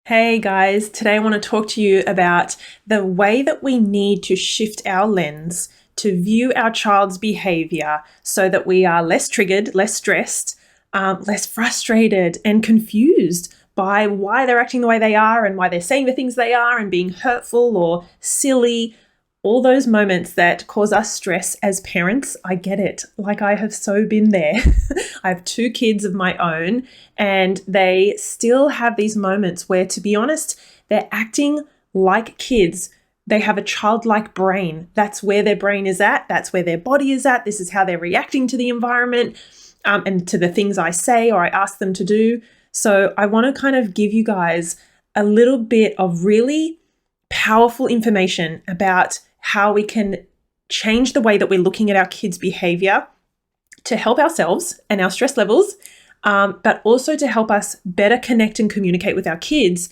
Hey guys, today I want to talk to you about the way that we need to shift our lens to view our child's behavior so that we are less triggered, less stressed, less frustrated and confused by why they're acting the way they are and why they're saying the things they are and being hurtful or silly. All those moments that cause us stress as parents, I get it. Like, I have so been there. I have two kids of my own, and they still have these moments where, to be honest, they're acting like kids. They have a childlike brain. That's where their brain is at. That's where their body is at. This is how they're reacting to the environment and to the things I say or I ask them to do. So I want to kind of give you guys a little bit of really powerful information about how we can change the way that we're looking at our kids' behavior to help ourselves and our stress levels, but also to help us better connect and communicate with our kids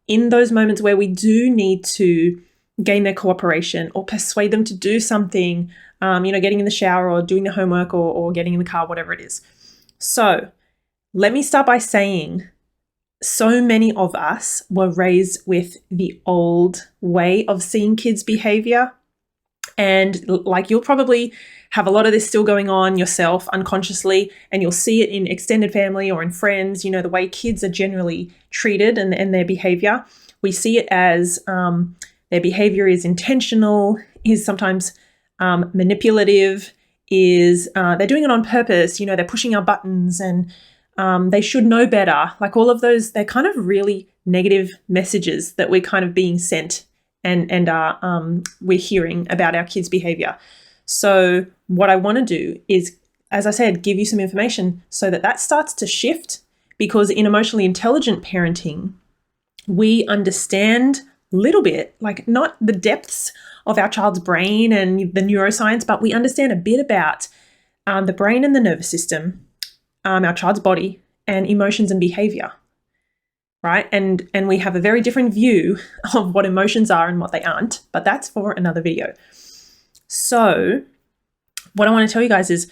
in those moments where we do need to gain their cooperation or persuade them to do something, getting in the shower or doing the homework or getting in the car, whatever it is. So let me start by saying, so many of us were raised with the old way of seeing kids' behavior. And like, you'll probably have a lot of this still going on yourself unconsciously, and you'll see it in extended family or in friends, the way kids are generally treated and their behavior. We see it as their behavior is intentional, is sometimes manipulative, is they're doing it on purpose, they're pushing our buttons and they should know better. Like, all of those, they're kind of really negative messages that we're kind of being sent and we're hearing about our kids' behavior. So what I want to do is, as I said, give you some information so that starts to shift, because in emotionally intelligent parenting, we understand a little bit, like, not the depths of our child's brain and the neuroscience, but we understand a bit about the brain and the nervous system, our child's body, and emotions and behavior, right? And we have a very different view of what emotions are and what they aren't, but that's for another video. So what I want to tell you guys is,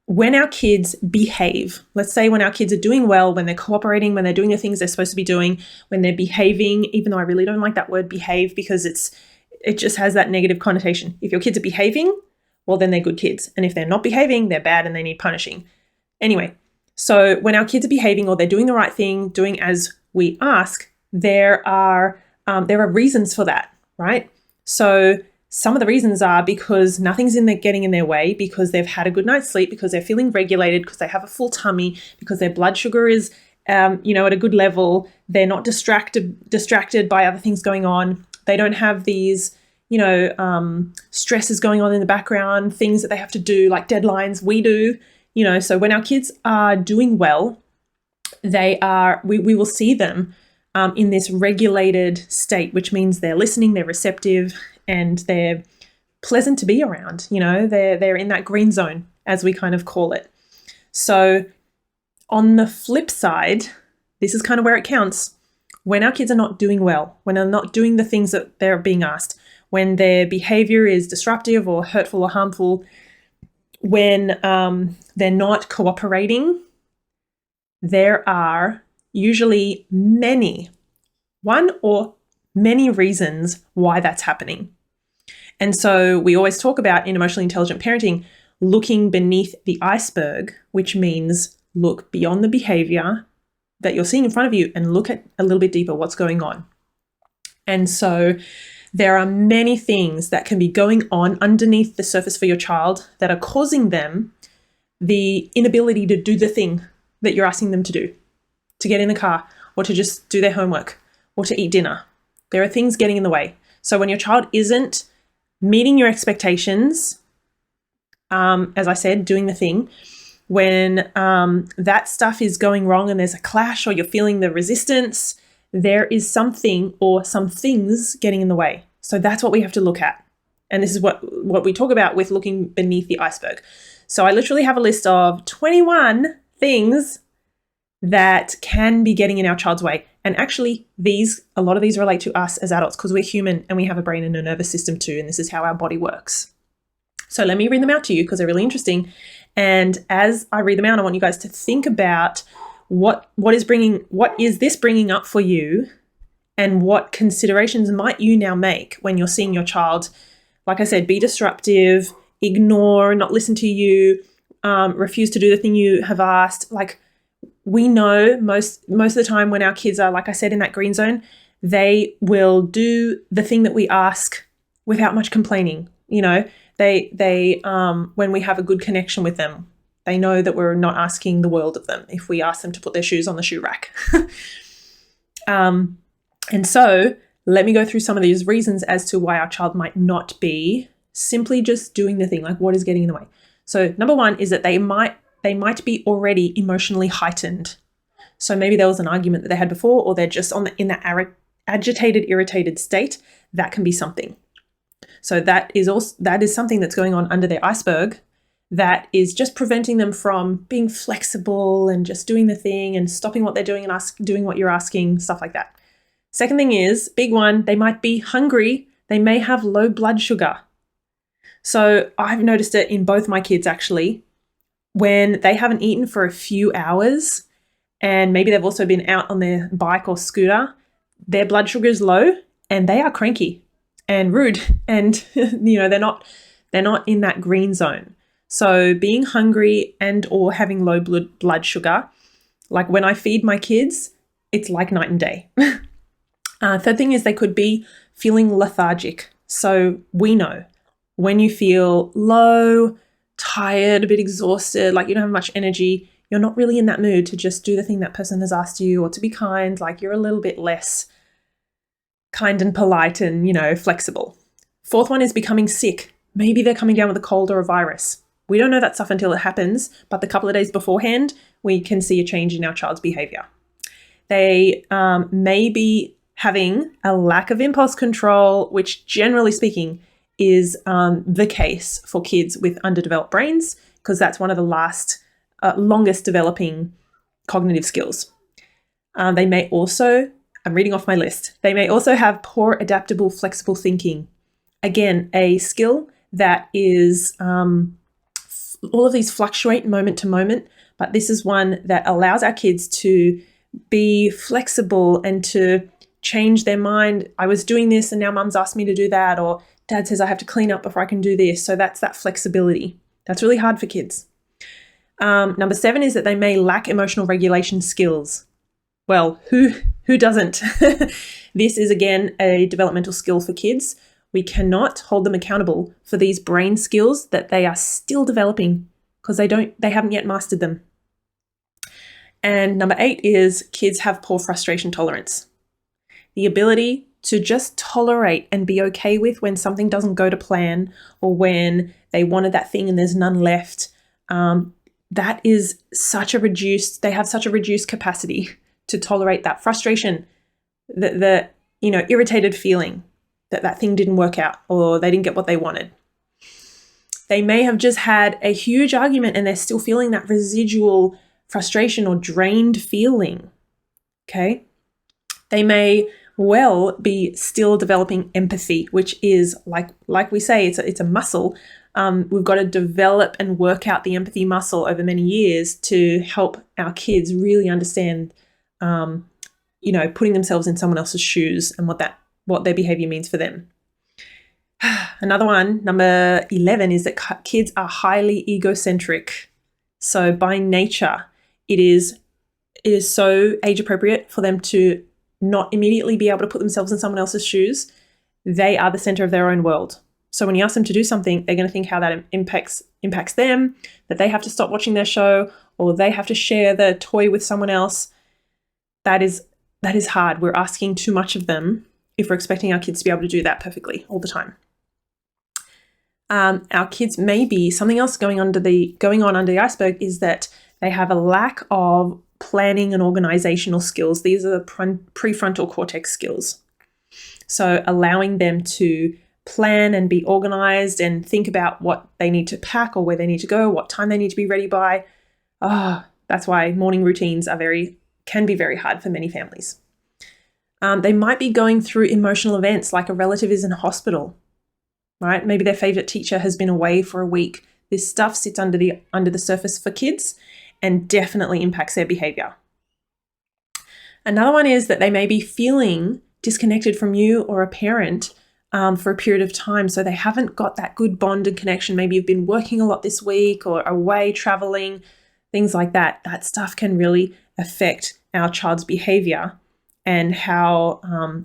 when our kids behave, let's say when our kids are doing well, when they're cooperating, when they're doing the things they're supposed to be doing, when they're behaving, even though I really don't like that word behave, because it just has that negative connotation. If your kids are behaving, well, then they're good kids. And if they're not behaving, they're bad and they need punishing. Anyway, so when our kids are behaving or they're doing the right thing, doing as we ask, there are reasons for that, right? So some of the reasons are because nothing's getting in their way, because they've had a good night's sleep, because they're feeling regulated, because they have a full tummy, because their blood sugar is, at a good level. They're not distracted by other things going on. They don't have these, stresses going on in the background, things that they have to do, like deadlines. We do. So when our kids are doing well, we will see them in this regulated state, which means they're listening, they're receptive, and they're pleasant to be around. They're in that green zone, as we kind of call it. So on the flip side, this is kind of where it counts. When our kids are not doing well, when they're not doing the things that they're being asked, when their behavior is disruptive or hurtful or harmful, when they're not cooperating, there are usually one or many reasons why that's happening. And so we always talk about, in emotionally intelligent parenting, looking beneath the iceberg, which means look beyond the behavior that you're seeing in front of you and look at a little bit deeper what's going on. And so there are many things that can be going on underneath the surface for your child that are causing them the inability to do the thing that you're asking them to do, to get in the car or to just do their homework or to eat dinner. There are things getting in the way. So when your child isn't meeting your expectations, as I said, doing the thing, when that stuff is going wrong and there's a clash or you're feeling the resistance, there is something or some things getting in the way. So that's what we have to look at. And this is what we talk about with looking beneath the iceberg. So I literally have a list of 21 things that can be getting in our child's way. And actually, a lot of these relate to us as adults, because we're human and we have a brain and a nervous system too. And this is how our body works. So let me read them out to you because they're really interesting. And as I read them out, I want you guys to think about what is this bringing up for you, and what considerations might you now make when you're seeing your child, like I said, be disruptive, ignore, not listen to you, refuse to do the thing you have asked. Like, we know most of the time when our kids are, like I said, in that green zone, they will do the thing that we ask without much complaining. You know, they when we have a good connection with them, they know that we're not asking the world of them if we ask them to put their shoes on the shoe rack. And so let me go through some of these reasons as to why our child might not be simply just doing the thing. Like, what is getting in the way? So number one is that they might be already emotionally heightened. So maybe there was an argument that they had before, or they're just in that agitated, irritated state. That can be something. So that is something that's going on under their iceberg that is just preventing them from being flexible and just doing the thing and stopping what they're doing and doing what you're asking, stuff like that. Second thing is, big one, they might be hungry. They may have low blood sugar. So I've noticed it in both my kids, actually, when they haven't eaten for a few hours, and maybe they've also been out on their bike or scooter, their blood sugar is low and they are cranky and rude, and they're not in that green zone. So being hungry and or having low blood sugar, like when I feed my kids, it's like night and day. Third thing is they could be feeling lethargic. So we know when you feel low, tired, a bit exhausted, like you don't have much energy, you're not really in that mood to just do the thing that person has asked you, or to be kind, like you're a little bit less kind and polite and, flexible. Fourth one is becoming sick. Maybe they're coming down with a cold or a virus. We don't know that stuff until it happens, but the couple of days beforehand, we can see a change in our child's behavior. They may be having a lack of impulse control, which generally speaking is the case for kids with underdeveloped brains, because that's one of the longest developing cognitive skills. They may also, I'm reading off my list, they may also have poor adaptable flexible thinking. Again, a skill that is, all of these fluctuate moment to moment, but this is one that allows our kids to be flexible and to change their mind. I was doing this and now mum's asked me to do that, or dad says I have to clean up before I can do this. So that's that flexibility. That's really hard for kids. Number 7 is that they may lack emotional regulation skills. Well, who doesn't? This is, again, a developmental skill for kids. We cannot hold them accountable for these brain skills that they are still developing because they haven't yet mastered them. And number 8 is kids have poor frustration tolerance. The ability to just tolerate and be okay with when something doesn't go to plan, or when they wanted that thing and there's none left. That is they have such a reduced capacity to tolerate that frustration, the irritated feeling that thing didn't work out or they didn't get what they wanted. They may have just had a huge argument and they're still feeling that residual frustration or drained feeling. Okay. They may well be still developing empathy, which is like we say, it's a muscle. We've got to develop and work out the empathy muscle over many years to help our kids really understand, putting themselves in someone else's shoes and what their behavior means for them. Another one, number 11, is that kids are highly egocentric. So by nature, it is so age appropriate for them to not immediately be able to put themselves in someone else's shoes. They are the center of their own world. So when you ask them to do something, they're going to think how that impacts them, that they have to stop watching their show, or they have to share the toy with someone else. That is hard. We're asking too much of them if we're expecting our kids to be able to do that perfectly all the time. Our kids may be, something else going on under the iceberg is that they have a lack of planning and organizational skills. These are the prefrontal cortex skills. So allowing them to plan and be organized and think about what they need to pack or where they need to go, what time they need to be ready by. That's why morning routines can be very hard for many families. They might be going through emotional events, like a relative is in hospital, right? Maybe their favorite teacher has been away for a week. This stuff sits under the surface for kids and definitely impacts their behavior. Another one is that they may be feeling disconnected from you or a parent for a period of time. So they haven't got that good bond and connection. Maybe you've been working a lot this week or away traveling, things like that. That stuff can really affect our child's behavior and how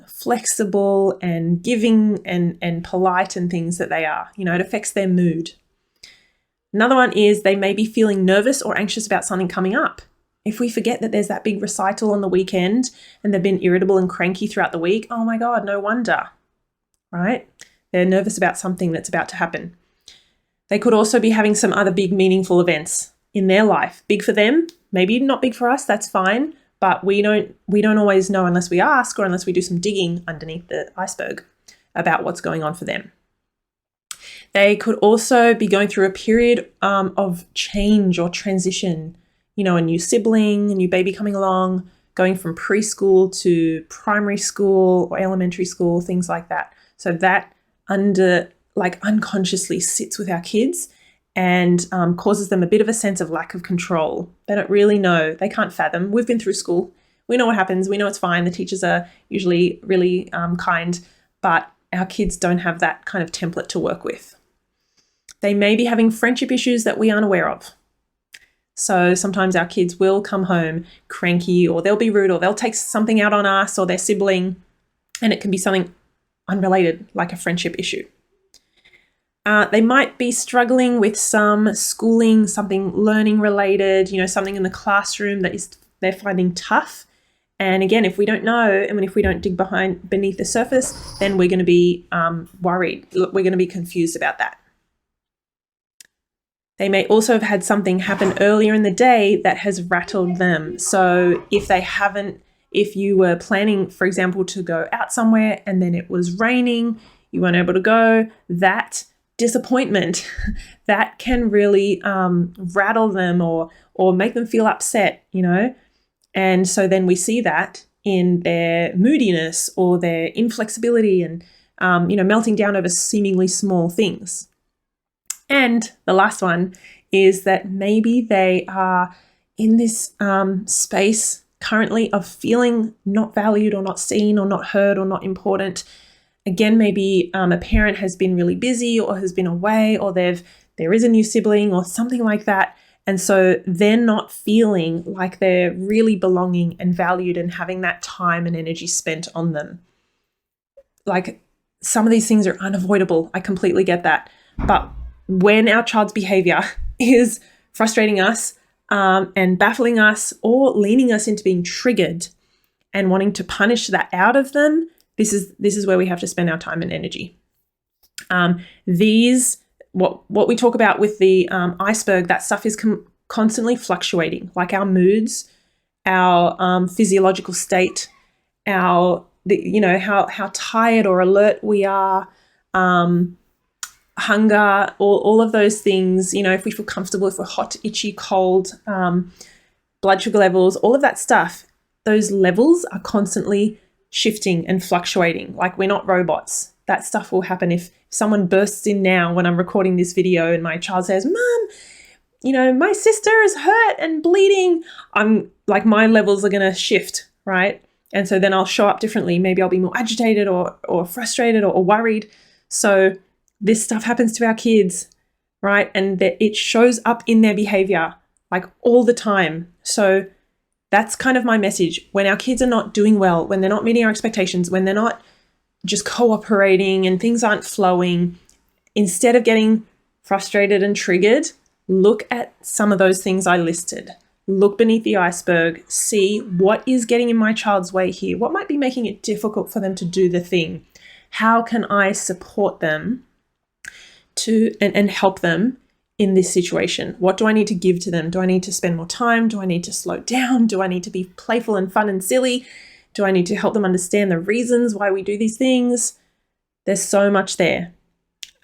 flexible and giving and polite and things that they are. It affects their mood. Another one is they may be feeling nervous or anxious about something coming up. If we forget that there's that big recital on the weekend and they've been irritable and cranky throughout the week, oh my God, no wonder, right? They're nervous about something that's about to happen. They could also be having some other big meaningful events in their life. Big for them, maybe not big for us, that's fine, but we don't always know unless we ask or unless we do some digging underneath the iceberg about what's going on for them. They could also be going through a period of change or transition, a new sibling, a new baby coming along, going from preschool to primary school or elementary school, things like that. So that unconsciously sits with our kids and causes them a bit of a sense of lack of control. They don't really know. They can't fathom. We've been through school. We know what happens. We know it's fine. The teachers are usually really kind, but our kids don't have that kind of template to work with. They may be having friendship issues that we aren't aware of. So sometimes our kids will come home cranky, or they'll be rude, or they'll take something out on us or their sibling, and it can be something unrelated, like a friendship issue. They might be struggling with some schooling, something learning related, something in the classroom that they're finding tough. And again, if we don't know, if we don't dig beneath the surface, then we're going to be worried. We're going to be confused about that. They may also have had something happen earlier in the day that has rattled them. So if you were planning, for example, to go out somewhere and then it was raining, you weren't able to go, that disappointment, that can really rattle them or make them feel upset, And so then we see that in their moodiness or their inflexibility and, melting down over seemingly small things. And the last one is that maybe they are in this space currently of feeling not valued or not seen or not heard or not important. Again, maybe a parent has been really busy or has been away, or there is a new sibling or something like that. And so they're not feeling like they're really belonging and valued and having that time and energy spent on them. Like, some of these things are unavoidable. I completely get that. But when our child's behavior is frustrating us and baffling us or leaning us into being triggered and wanting to punish that out of them, this is where we have to spend our time and energy. What we talk about with the iceberg, that stuff is constantly fluctuating, like our moods, our physiological state, how tired or alert we are, hunger, all of those things, if we feel comfortable, if we're hot, itchy, cold, blood sugar levels, all of that stuff, those levels are constantly shifting and fluctuating. Like, we're not robots. That stuff will happen. If someone bursts in now when I'm recording this video and my child says, "Mom, my sister is hurt and bleeding," I'm like, my levels are going to shift, right? And so then I'll show up differently. Maybe I'll be more agitated or frustrated or worried. So this stuff happens to our kids, right? And it shows up in their behavior like all the time. So that's kind of my message. When our kids are not doing well, when they're not meeting our expectations, when they're not just cooperating and things aren't flowing, instead of getting frustrated and triggered, look at some of those things I listed. Look beneath the iceberg, see what is getting in my child's way here. What might be making it difficult for them to do the thing? How can I support them and help them in this situation? What do I need to give to them? Do I need to spend more time? Do I need to slow down? Do I need to be playful and fun and silly? Do I need to help them understand the reasons why we do these things? There's so much there.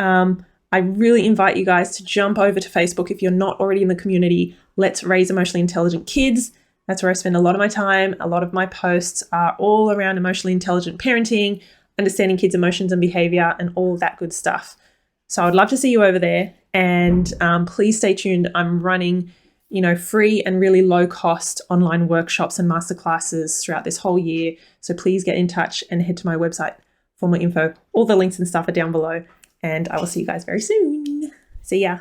I really invite you guys to jump over to Facebook if you're not already in the community. Let's Raise Emotionally Intelligent Kids. That's where I spend a lot of my time. A lot of my posts are all around emotionally intelligent parenting, understanding kids' emotions and behavior, and all that good stuff. So I'd love to see you over there, and please stay tuned. I'm running free and really low cost online workshops and masterclasses throughout this whole year. So please get in touch and head to my website for more info. All the links and stuff are down below, and I will see you guys very soon. See ya.